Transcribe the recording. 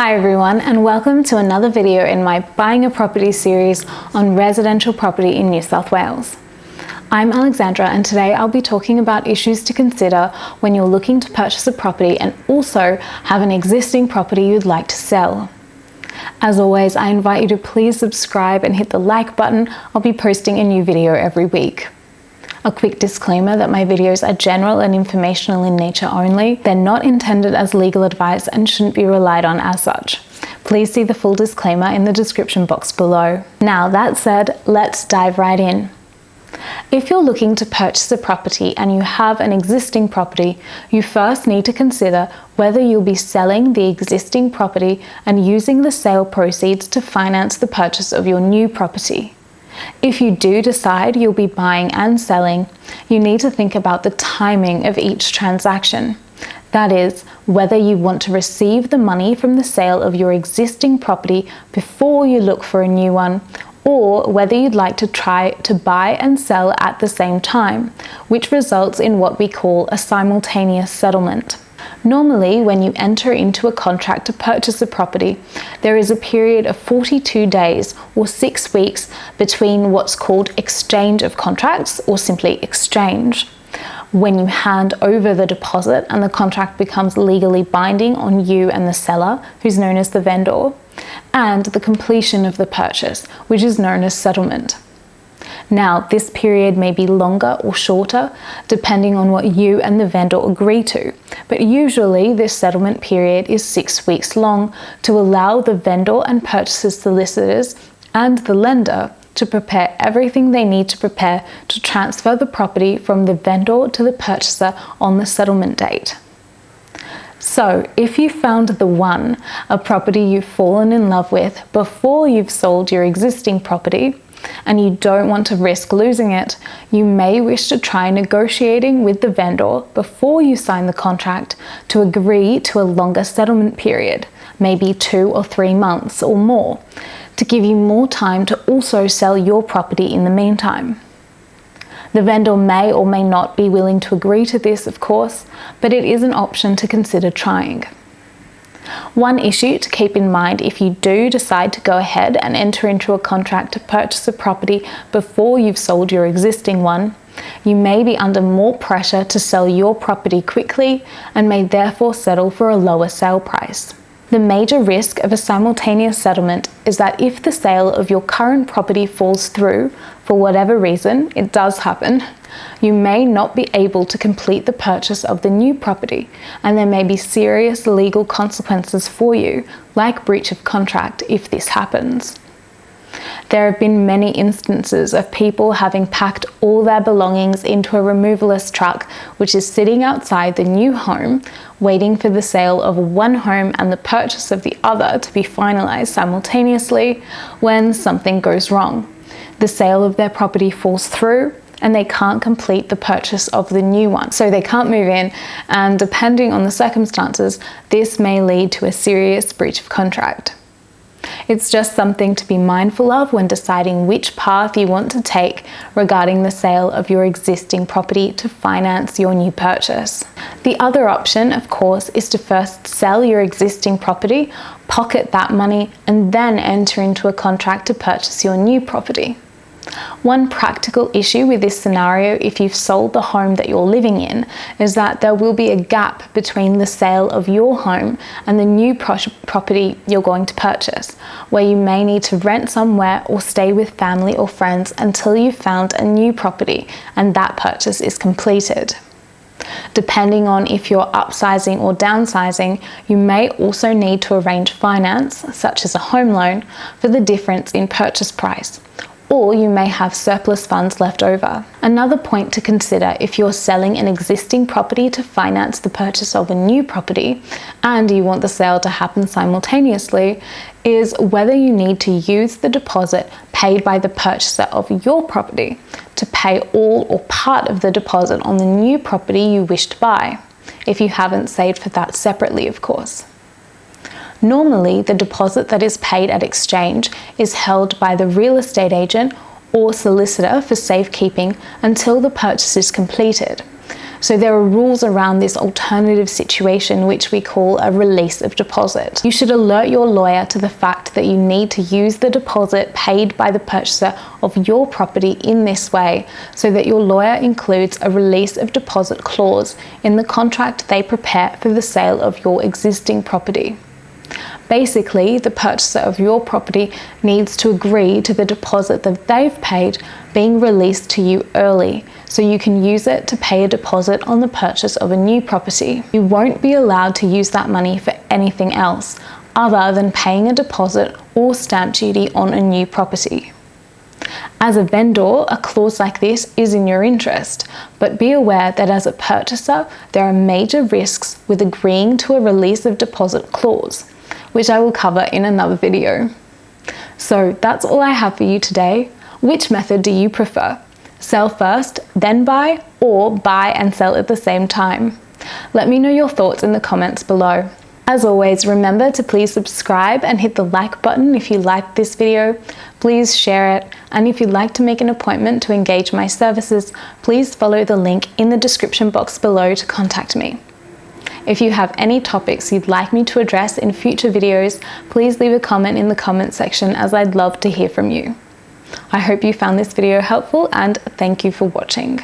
Hi everyone, and welcome to another video in my Buying a Property series on residential property in New South Wales. I'm Alexandra, and today I'll be talking about issues to consider when you're looking to purchase a property and also have an existing property you'd like to sell. As always, I invite you to please subscribe and hit the like button. I'll be posting a new video every week. A quick disclaimer that my videos are general and informational in nature only. They're not intended as legal advice and shouldn't be relied on as such. Please see the full disclaimer in the description box below. Now that said, let's dive right in. If you're looking to purchase a property and you have an existing property, you first need to consider whether you'll be selling the existing property and using the sale proceeds to finance the purchase of your new property. If you do decide you'll be buying and selling, you need to think about the timing of each transaction. That is, whether you want to receive the money from the sale of your existing property before you look for a new one, or whether you'd like to try to buy and sell at the same time, which results in what we call a simultaneous settlement. Normally, when you enter into a contract to purchase a property, there is a period of 42 days or 6 weeks between what's called exchange of contracts, or simply exchange, when you hand over the deposit and the contract becomes legally binding on you and the seller, who's known as the vendor, and the completion of the purchase, which is known as settlement. Now, this period may be longer or shorter, depending on what you and the vendor agree to, but usually this settlement period is 6 weeks long to allow the vendor and purchaser solicitors and the lender to prepare everything they need to prepare to transfer the property from the vendor to the purchaser on the settlement date. So, if you found the one, a property you've fallen in love with before you've sold your existing property, and you don't want to risk losing it, you may wish to try negotiating with the vendor before you sign the contract to agree to a longer settlement period, maybe 2 or 3 months or more, to give you more time to also sell your property in the meantime. The vendor may or may not be willing to agree to this, of course, but it is an option to consider trying. One issue to keep in mind if you do decide to go ahead and enter into a contract to purchase a property before you've sold your existing one, you may be under more pressure to sell your property quickly and may therefore settle for a lower sale price. The major risk of a simultaneous settlement is that if the sale of your current property falls through, for whatever reason, it does happen, you may not be able to complete the purchase of the new property, and there may be serious legal consequences for you, like breach of contract, if this happens. There have been many instances of people having packed all their belongings into a removalist truck, which is sitting outside the new home, waiting for the sale of one home and the purchase of the other to be finalized simultaneously, when something goes wrong. The sale of their property falls through, and they can't complete the purchase of the new one. So they can't move in, and depending on the circumstances, this may lead to a serious breach of contract. It's just something to be mindful of when deciding which path you want to take regarding the sale of your existing property to finance your new purchase. The other option, of course, is to first sell your existing property, pocket that money, and then enter into a contract to purchase your new property. One practical issue with this scenario, if you've sold the home that you're living in, is that there will be a gap between the sale of your home and the new property you're going to purchase, where you may need to rent somewhere or stay with family or friends until you've found a new property and that purchase is completed. Depending on if you're upsizing or downsizing, you may also need to arrange finance, such as a home loan, for the difference in purchase price, or you may have surplus funds left over. Another point to consider if you're selling an existing property to finance the purchase of a new property and you want the sale to happen simultaneously is whether you need to use the deposit paid by the purchaser of your property to pay all or part of the deposit on the new property you wish to buy, if you haven't saved for that separately, of course. Normally, the deposit that is paid at exchange is held by the real estate agent or solicitor for safekeeping until the purchase is completed. So there are rules around this alternative situation, which we call a release of deposit. You should alert your lawyer to the fact that you need to use the deposit paid by the purchaser of your property in this way, so that your lawyer includes a release of deposit clause in the contract they prepare for the sale of your existing property. Basically, the purchaser of your property needs to agree to the deposit that they've paid being released to you early, so you can use it to pay a deposit on the purchase of a new property. You won't be allowed to use that money for anything else other than paying a deposit or stamp duty on a new property. As a vendor, a clause like this is in your interest, but be aware that as a purchaser, there are major risks with agreeing to a release of deposit clause, which I will cover in another video. So that's all I have for you today. Which method do you prefer? Sell first, then buy, or buy and sell at the same time? Let me know your thoughts in the comments below. As always, remember to please subscribe and hit the like button if you liked this video. Please share it, and if you'd like to make an appointment to engage my services, please follow the link in the description box below to contact me. If you have any topics you'd like me to address in future videos, please leave a comment in the comment section, as I'd love to hear from you. I hope you found this video helpful, and thank you for watching.